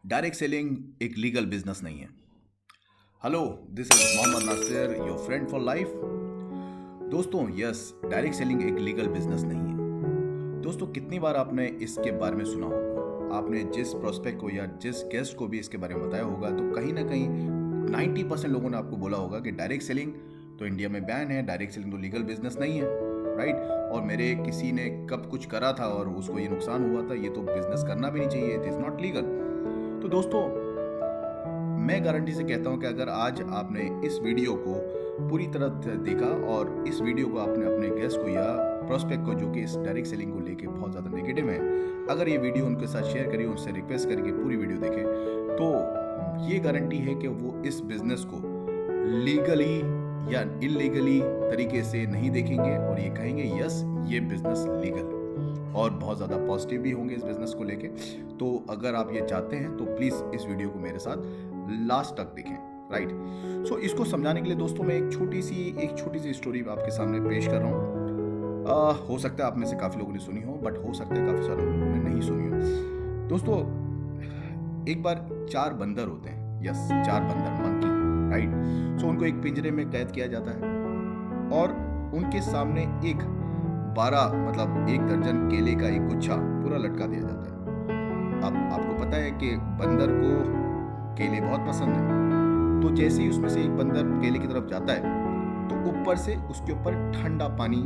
Direct selling एक legal business नहीं है। Hello, this is Mohammad Nasir, your friend for life. दोस्तों, यस, डायरेक्ट सेलिंग एक लीगल बिजनेस नहीं है। दोस्तों, कितनी बार आपने इसके बारे में सुना होगा। आपने जिस प्रोस्पेक्ट को या जिस गेस्ट को भी इसके बारे में बताया होगा, तो कहीं ना कहीं 90% लोगों ने आपको बोला होगा कि डायरेक्ट सेलिंग तो इंडिया में बैन है, डायरेक्ट सेलिंग तो लीगल बिजनेस नहीं है, राइट। और मेरे किसी ने कब कुछ करा था और उसको ये नुकसान हुआ था, ये तो बिजनेस करना भी नहीं चाहिए, इट इज नॉट लीगल। तो दोस्तों, मैं गारंटी से कहता हूं कि अगर आज आपने इस वीडियो को पूरी तरह देखा और इस वीडियो को आपने अपने गेस्ट को या प्रोस्पेक्ट को, जो कि इस डायरेक्ट सेलिंग को लेके बहुत ज़्यादा नेगेटिव है, अगर ये वीडियो उनके साथ शेयर करिए, उनसे रिक्वेस्ट करके पूरी वीडियो देखें, तो ये गारंटी है कि वो इस बिजनेस को लीगली या इलीगली तरीके से नहीं देखेंगे और ये कहेंगे यस, ये बिजनेस लीगल है, और बहुत ज़्यादा पॉजिटिव भी होंगे इस बिजनेस को लेके। तो अगर आप ये चाहते हैं तो प्लीज़ इस वीडियो को मेरे साथ लास्ट तक देखें, राइट। सो इसको समझाने के लिए दोस्तों मैं एक छोटी सी स्टोरी आपके सामने पेश कर रहा हूँ। हो सकता है आप में से काफ़ी लोगों ने सुनी हो, बट हो सकता है काफ़ी सारे लोगों ने नहीं सुनी हो। दोस्तों, एक बार 4 बंदर होते हैं, यस, 4 बंदर, मंकी, राइट। सो उनको एक पिंजरे में कैद किया जाता है और उनके सामने एक 12 मतलब 1 दर्जन केले का एक गुच्छा पूरा लटका दिया जाता है। अब आपको पता है कि बंदर को केले बहुत पसंद है, तो जैसे ही उसमें से एक बंदर केले की तरफ जाता है तो ऊपर से उसके ऊपर ठंडा पानी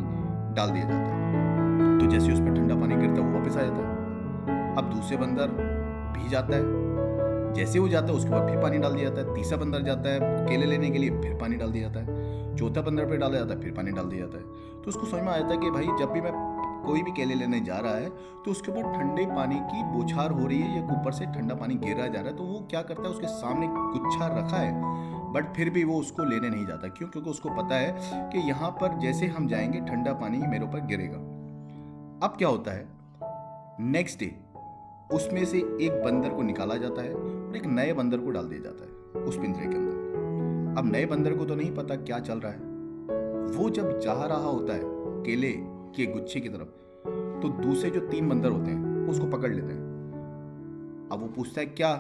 डाल दिया जाता है। तो जैसे उस पर ठंडा पानी गिरता है वो वापस आ जाता है। अब दूसरे बंदर भी जाता है, जैसे वो जाता है उसके बाद फिर पानी डाल दिया जाता है। तीसरा बंदर जाता है केले लेने के लिए, फिर पानी डाल दिया जाता है। चौथा बंदर पे डाला जाता है, फिर पानी डाल दिया जाता है। तो उसको समझ में आया था कि भाई जब भी मैं कोई भी केले लेने जा रहा है तो उसके ऊपर ठंडे पानी की बौछार हो रही है या ऊपर से ठंडा पानी गिरा जा रहा है, तो वो क्या करता है, उसके सामने गुच्छा रखा है बट फिर भी वो उसको लेने नहीं जाता। क्यों? क्योंकि उसको पता है कि यहाँ पर जैसे हम जाएंगे ठंडा पानी मेरे ऊपर गिरेगा। अब क्या होता है, नेक्स्ट डे उसमें से एक बंदर को निकाला जाता है और एक नए बंदर को डाल दिया जाता है उस पिंजरे के अंदर। अब नए बंदर को तो नहीं पता क्या चल रहा है। वो जब जा रहा होता है केले के गुच्छे की तरफ, तो दूसरे जो 3 बंदर होते हैं उसको पकड़ लेते हैं। अब वो पूछता है क्या,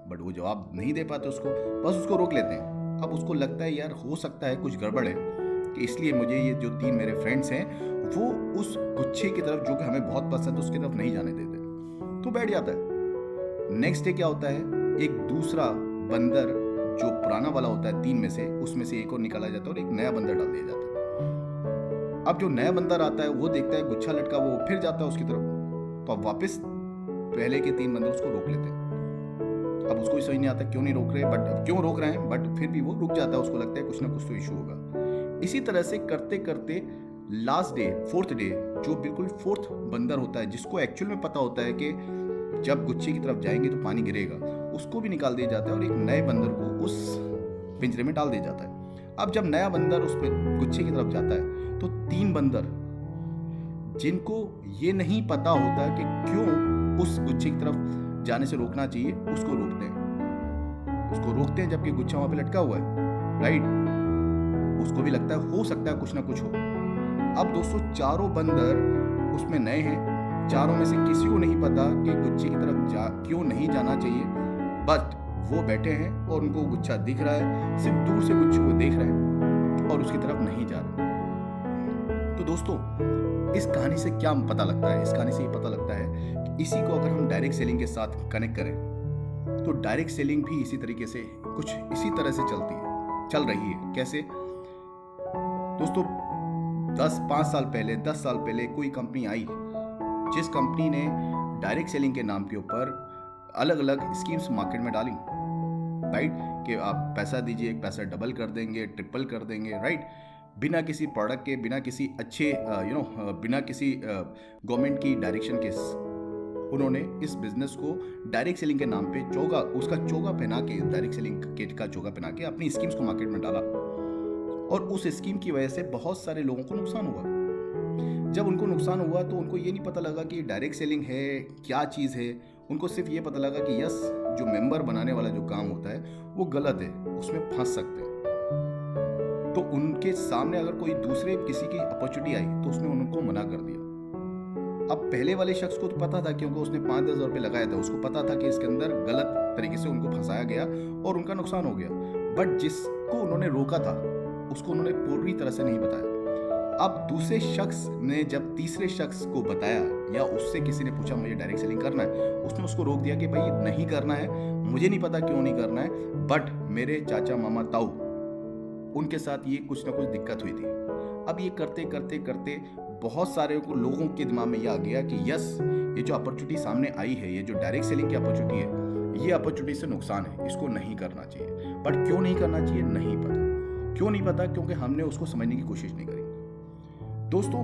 बट वो जवाब नहीं दे पाते उसको, बस उसको रोक लेते हैं। अब उसको लगता है यार हो सकता है कुछ गड़बड़ है, कि इसलिए मुझे ये जो 3 मेरे फ्रेंड्स हैं वो उस गुच्छे की तरफ, जो कि हमें बहुत पसंद है, उसकी तरफ नहीं जाने देते, तो बैठ जाता है। नेक्स्ट डे क्या होता है, एक दूसरा बंदर जो पुराना वाला होता है 3 में से, उसमें से एक और निकाला जाता है और एक नया बंदर डाल दिया जाता है। अब जो नया बंदर आता है वो देखता है गुच्छा लटका, वो फिर जाता है उसकी तरफ, तो अब वापस पहले के 3 बंदर उसको रोक लेते हैं। अब उसको समझ नहीं आता क्यों नहीं रोक रहे, बट क्यों रोक रहे हैं, बट फिर भी वो रुक जाता है, उसको लगता है कुछ ना कुछ तो इशू होगा। इसी तरह से करते करते लास्ट डे, 4th डे, जो बिल्कुल 4th बंदर होता है, जिसको एक्चुअल में पता होता है कि जब गुच्छे की तरफ जाएंगे तो पानी गिरेगा, उसको भी निकाल दिया जाता है और एक नए बंदर को उस पिंजरे में डाल दिया जाता है। अब जब नया बंदर उस गुच्छे की तरफ जाता है तो 3 बंदर, जिनको ये नहीं पता होता कि क्यों उस गुच्छे की तरफ जाने से रोकना चाहिए, उसको रोकते हैं जबकि गुच्छा वहां पे लटका हुआ है, राइट। उसको भी लगता है हो सकता है कुछ ना कुछ हो। अब दोस्तों, चारों बंदर उसमें नए हैं, चारों में से किसी को नहीं पता कि गुच्छे की तरफ क्यों नहीं जाना चाहिए, बट वो बैठे हैं और उनको गुच्छा दिख रहा है, सिर्फ दूर से गुच्छे को देख रहे हैं और उसकी तरफ नहीं जा रहे। तो दोस्तों, इस कहानी से क्या पता लगता है? इस कहानी से ये पता लगता है कि इसी को अगर हम डायरेक्ट सेलिंग के साथ कनेक्ट करें तो डायरेक्ट सेलिंग भी इसी तरीके से, कुछ इसी तरह से चल रही है। कैसे दोस्तों, 10 साल पहले कोई कंपनी आई, जिस कंपनी ने डायरेक्ट सेलिंग के नाम के ऊपर अलग अलग स्कीम्स मार्केट में डाली, राइट, कि आप पैसा दीजिए, पैसा डबल कर देंगे, ट्रिपल कर देंगे, राइट, बिना किसी प्रोडक्ट के, बिना किसी अच्छे बिना किसी गवर्नमेंट की डायरेक्शन के। उन्होंने इस बिजनेस को डायरेक्ट सेलिंग के नाम पे उसका चोगा पहना के, डायरेक्ट सेलिंग किट का चोगा पहना के अपनी स्कीम्स को मार्केट में डाला, और उस स्कीम की वजह से बहुत सारे लोगों को नुकसान हुआ। जब उनको नुकसान हुआ तो उनको ये नहीं पता लगा कि डायरेक्ट सेलिंग है क्या चीज़ है। उनको सिर्फ ये पता लगा कि यस, जो मेंबर बनाने वाला जो काम होता है वो गलत है, उसमें फंस सकते हैं। तो उनके सामने अगर कोई दूसरे किसी की अपॉर्चुनिटी आई तो उसने उनको मना कर दिया। अब पहले वाले शख्स को तो पता था, क्योंकि उसने 5-10 हज़ार रुपये लगाया था, उसको पता था कि इसके अंदर गलत तरीके से उनको फंसाया गया और उनका नुकसान हो गया। बट जिसको उन्होंने रोका था उसको उन्होंने पूरी तरह से नहीं बताया। अब दूसरे शख्स ने जब तीसरे शख्स को बताया या उससे किसी ने पूछा मुझे डायरेक्ट सेलिंग करना है, उसने उसको रोक दिया कि भाई नहीं करना है, मुझे नहीं पता क्यों नहीं करना है, बट मेरे चाचा मामा ताऊ उनके साथ ये कुछ ना कुछ दिक्कत हुई थी। अब ये करते करते करते बहुत सारे लोगों के दिमाग में ये आ गया कि यस, ये जो अपॉर्चुनिटी सामने आई है, ये जो डायरेक्ट सेलिंग की अपॉर्चुनिटी है, ये अपॉर्चुनिटी से नुकसान है, इसको नहीं करना चाहिए। बट क्यों नहीं करना चाहिए नहीं पता। क्यों नहीं पता? क्योंकि हमने उसको समझने की कोशिश नहीं करी। दोस्तों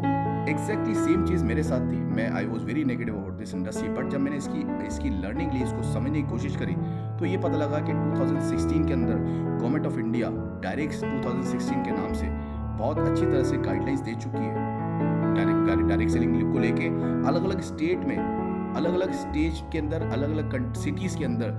एग्जैक्टली सेम चीज़ मेरे साथ थी। मैं I was very negative about this industry, but जब मैंने इसकी लर्निंग ली, इसको समझने की कोशिश करी, तो ये पता लगा कि 2016 के अंदर गवर्नमेंट ऑफ इंडिया डायरेक्ट 2016 के नाम से बहुत अच्छी तरह से गाइडलाइंस दे चुकी है डायरेक्ट सेलिंग को लेके। अलग अलग स्टेट में, अलग अलग स्टेज के अंदर, अलग अलग सिटीज़ के अंदर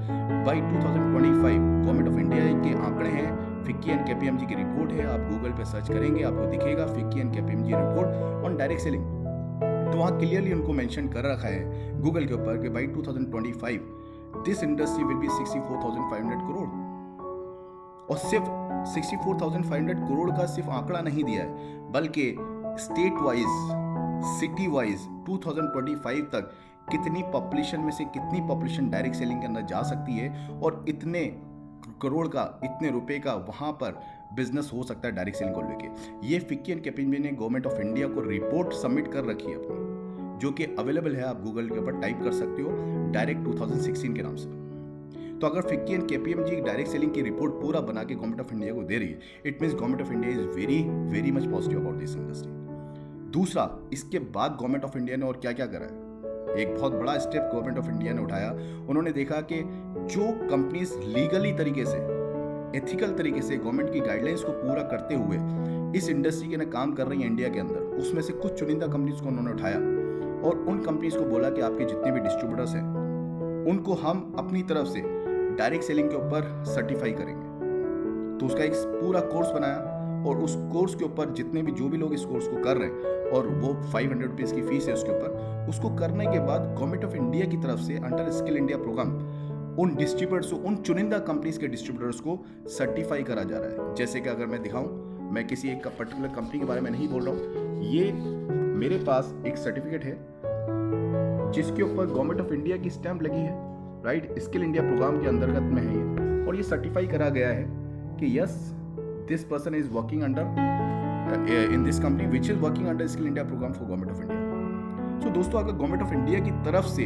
बाई 2025 गवर्नमेंट ऑफ इंडिया के आंकड़े हैं। फिक्की एंड केपीएमजी की रिपोर्ट है, आप गूगल पे सर्च करेंगे आपको दिखेगा FICCI and KPMG report on direct selling. तो वहाँ क्लियरली उनको मेंशन कर रखा है गूगल के ऊपर कि by 2025 this industry will be 64,500 crore. और सिर्फ 64,500 करोड़ का सिर्फ आंकड़ा नहीं दिया है, बल्कि स्टेट वाइज, सिटी वाइज 2025 तक कितनी पॉपुलेशन में से कितनी पॉपुलेशन डायरेक्ट सेलिंग के अंदर जा सकती है और इतने करोड़ का, इतने रुपए का वहां पर बिजनेस हो सकता है डायरेक्ट सेलिंग को लेके। ये फिक्की एंड केपीएमजी ने गवर्नमेंट ऑफ इंडिया को रिपोर्ट सबमिट कर रखी है अपनी, जो कि अवेलेबल है, आप गूगल के ऊपर टाइप कर सकते हो डायरेक्ट 2016 के नाम से। तो अगर FICCI and KPMG direct selling की रिपोर्ट पूरा बना के गवर्नमेंट ऑफ इंडिया को दे रही है, it means government of India is very very much positive about this industry. दूसरा, इसके बाद गवर्नमेंट ऑफ इंडिया ने और क्या क्या करा है, एक बहुत बड़ा स्टेप गवर्नमेंट ऑफ इंडिया ने उठाया। उन्होंने देखा कि जो कंपनीज लीगली तरीके से, एथिकल तरीके से गवर्नमेंट की गाइडलाइंस को पूरा करते हुए इस इंडस्ट्री के ना काम कर रही है इंडिया के अंदर, उसमें से कुछ चुनिंदा कंपनीज को उन्होंने उठाया और उन कंपनीज को बोला कि आपके जितने भी डिस्ट्रीब्यूटर्स हैं उनको हम अपनी तरफ से डायरेक्ट सेलिंग के ऊपर सर्टिफाई करेंगे। तो उसका एक पूरा कोर्स बनाया और उस कोर्स के ऊपर जितने भी जो भी लोग इस कोर्स को कर रहे हैं, और वो 500 रुपीज़ की फीस है उसके ऊपर, उसको करने के बाद गवर्नमेंट ऑफ इंडिया की तरफ से अंडर स्किल इंडिया प्रोग्राम उन डिस्ट्रीब्यूटर्स को, उन चुनिंदा कंपनीज के डिस्ट्रीब्यूटर्स को सर्टिफाई करा जा रहा है। जैसे कि अगर मैं दिखाऊं, मैं किसी एक पर्टिकुलर कंपनी के बारे में नहीं बोल रहा हूँ, ये मेरे पास एक सर्टिफिकेट है जिसके ऊपर गवर्नमेंट ऑफ इंडिया की स्टैंप लगी है, राइट, स्किल इंडिया प्रोग्राम के अंतर्गत में है ये, और ये सर्टिफाई करा गया है कि yes this person is working under in this company which is working under skill India program for government of India. So दोस्तों, अगर गवर्नमेंट ऑफ इंडिया की तरफ से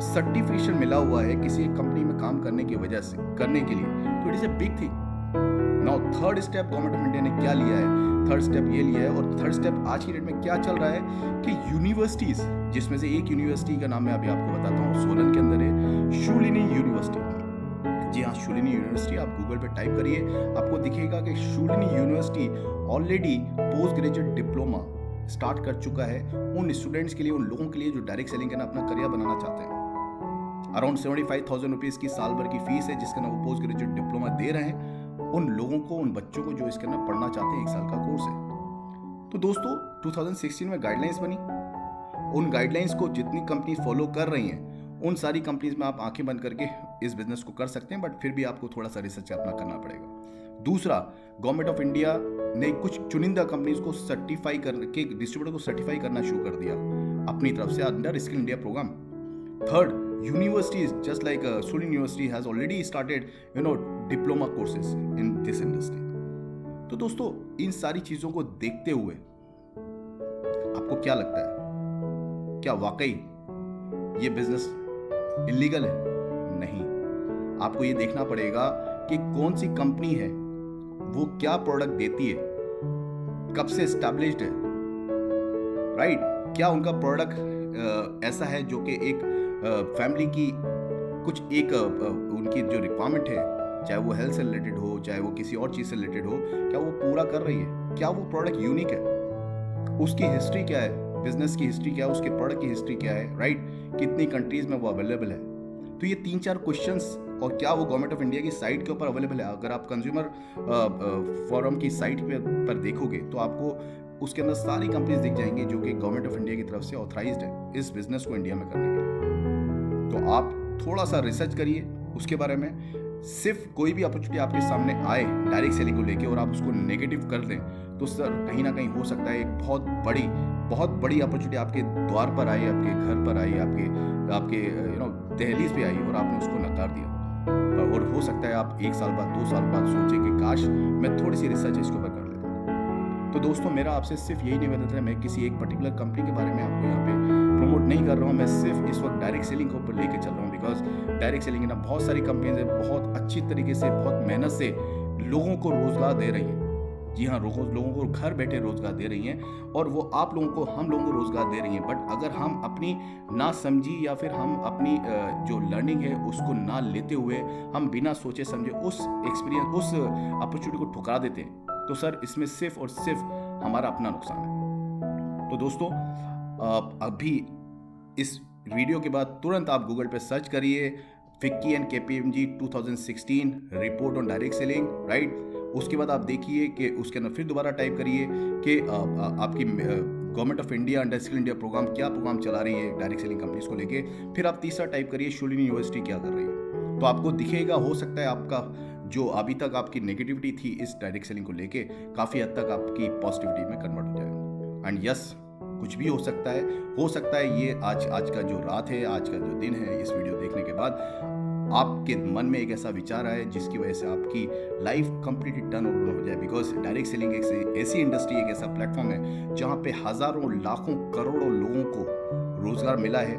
सर्टिफिकेशन मिला हुआ है किसी एक कंपनी में काम करने की वजह से, करने के लिए, तो it is a big thing. Now third step government of India ने क्या लिया है, थर्ड स्टेप ये लिया है, और थर्ड स्टेप आज की डेट में क्या चल रहा है कि यूनिवर्सिटीज, जिसमें से एक यूनिवर्सिटी का नाम मैं अभी आपको बताता हूँ, सोलन के अंदर है शूलिनी यूनिवर्सिटी। जी हाँ, शूलिनी यूनिवर्सिटी, आप गूगल पे टाइप करिए, आपको दिखेगा कि Shoolini university already post graduate diploma start कर चुका है उन स्टूडेंट्स के लिए, उन लोगों के लिए जो डायरेक्ट सेलिंग का अपना करियर बनाना चाहते हैं। अराउंड 75,000 रुपीज़ की साल भर की फीस है जिसके अंदर वो पोस्ट ग्रेजुएट डिप्लोमा दे रहे हैं उन लोगों को, उन बच्चों को जो इसके अंदर पढ़ना चाहते हैं, 1 साल का कोर्स है। तो दोस्तों 2016 में गाइडलाइंस बनी, उन गाइडलाइंस को जितनी कंपनी फॉलो कर रही हैं उन सारी कंपनीज में आप आंखें बंद करके इस बिजनेस को कर सकते हैं, बट फिर भी आपको थोड़ा सा रिसर्च अपना करना पड़ेगा। दूसरा, गवर्नमेंट ऑफ इंडिया ने कुछ चुनिंदा कंपनीज को सर्टिफाई करके, डिस्ट्रीब्यूटर को सर्टिफाई करना शुरू कर दिया अपनी तरफ से under skill India programme. Third, universities just like Sulin University has already started diploma courses in this industry। तो दोस्तों, इन सारी चीजों को देखते हुए आपको क्या लगता है, क्या वाकई ये बिजनेस इलीगल है? नहीं, आपको ये देखना पड़ेगा कि कौन सी कंपनी है, वो क्या प्रोडक्ट देती है, कब से एस्टैब्लिश्ड है, राइट, क्या उनका प्रोडक्ट ऐसा है जो कि एक फैमिली की कुछ एक उनकी जो रिक्वायरमेंट है, चाहे वो हेल्थ से रिलेटेड हो, चाहे वो किसी और चीज़ से रिलेटेड हो, क्या वो पूरा कर रही है? क्या वो प्रोडक्ट यूनिक है? उसकी हिस्ट्री क्या है, बिजनेस की हिस्ट्री क्या है, उसके प्रोडक्ट की हिस्ट्री क्या है, राइट, कितनी कंट्रीज में वो अवेलेबल है? तो ये 3-4 क्वेश्चंस, और क्या वो गवर्नमेंट ऑफ इंडिया की साइट के ऊपर अवेलेबल है? अगर आप कंज्यूमर फोरम की साइट पर देखोगे तो आपको उसके अंदर सारी कंपनीज दिख जाएंगी जो कि गवर्नमेंट ऑफ इंडिया की तरफ से ऑथराइज्ड है इस बिजनेस को इंडिया में करने के लिए। तो आप थोड़ा सा रिसर्च करिए उसके बारे में। सिर्फ कोई भी अपॉर्चुनिटी आपके सामने आए डायरेक्ट सेलिंग को लेके और आप उसको नेगेटिव कर दें तो सर कहीं ना कहीं हो सकता है एक बहुत बड़ी अपॉर्चुनिटी आपके द्वार पर आई, आपके घर पर आई, आपके दहलीज पे आई और आपने उसको नकार दिया। और हो सकता है आप 1 साल बाद 2 साल बाद सोचें कि काश मैं थोड़ी सी रिसर्च इसके ऊपर कर लेता। तो दोस्तों मेरा आपसे सिर्फ यही निवेदन है, मैं किसी एक पर्टिकुलर कंपनी के बारे में आपको यहाँ पे प्रमोट नहीं कर रहा हूँ, मैं सिर्फ इस वक्त डायरेक्ट सेलिंग के ऊपर लेके चल रहा हूँ। बिकॉज डायरेक्ट सेलिंग ना बहुत सारी कंपनीज है, बहुत अच्छी तरीके से बहुत मेहनत से लोगों को रोजगार दे रही हैं। जी हाँ, लोगों को घर बैठे रोजगार दे रही हैं और वो आप लोगों को, हम लोगों को रोजगार दे रही हैं। बट अगर हम अपनी ना समझी या फिर हम अपनी जो लर्निंग है उसको ना लेते हुए हम बिना सोचे समझे उस एक्सपीरियंस उस अपॉर्चुनिटी को ठुकरा देते हैं तो सर इसमें सिर्फ और सिर्फ हमारा अपना नुकसान है। तो दोस्तों अभी इस वीडियो के बाद तुरंत आप गूगल पे सर्च करिए FICCI and KPMG 2016 report on direct selling, right. उसके बाद आप देखिए कि उसके अंदर फिर दोबारा टाइप करिए कि आपकी government of India under skill India programme क्या प्रोग्राम चला रही है डायरेक्ट सेलिंग कंपनीज को लेके। फिर आप तीसरा टाइप करिए शूलिनी यूनिवर्सिटी क्या कर रही है। तो आपको दिखेगा, हो सकता है आपका जो अभी तक आपकी नेगेटिविटी थी इस डायरेक्ट सेलिंग को लेके काफ़ी हद तक आपकी पॉजिटिविटी में कन्वर्ट हो जाए। एंड यस, कुछ भी हो सकता है ये आज का जो रात है, आज का जो दिन है, इस वीडियो देखने के बाद आपके मन में एक ऐसा विचार आए जिसकी वजह से आपकी लाइफ कंप्लीटली टर्न ओवर हो जाए। बिकॉज डायरेक्ट सेलिंग एक ऐसी इंडस्ट्री, एक ऐसा प्लेटफॉर्म है जहाँ पे हजारों लाखों करोड़ों लोगों को रोजगार मिला है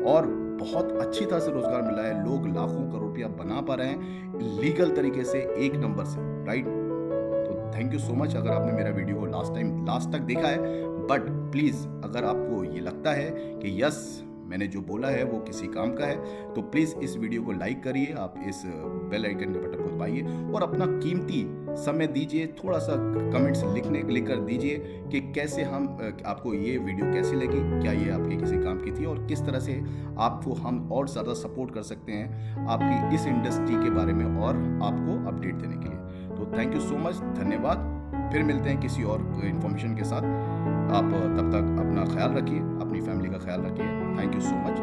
और बहुत अच्छी तरह से रोजगार मिला है। लोग लाखों करोड़ रुपया बना पा रहे हैं लीगल तरीके से, एक नंबर से, राइट। तो थैंक यू सो मच अगर आपने मेरा वीडियो को लास्ट तक देखा है। बट प्लीज़ अगर आपको ये लगता है कि यस मैंने जो बोला है वो किसी काम का है तो प्लीज़ इस वीडियो को लाइक करिए, आप इस बेल आइकन के बटन को दबाइए और अपना कीमती समय दीजिए, थोड़ा सा कमेंट्स लिखकर दीजिए कि कैसे हम आपको ये वीडियो कैसी लगी, क्या ये आपके किसी काम की थी और किस तरह से आपको हम और ज़्यादा सपोर्ट कर सकते हैं आपकी इस इंडस्ट्री के बारे में और आपको अपडेट देने के लिए। तो थैंक यू सो मच, धन्यवाद। फिर मिलते हैं किसी और इन्फॉर्मेशन के साथ। आप तब तक अपना ख्याल रखिए, अपनी फैमिली का ख्याल रखिए। Thank you so much.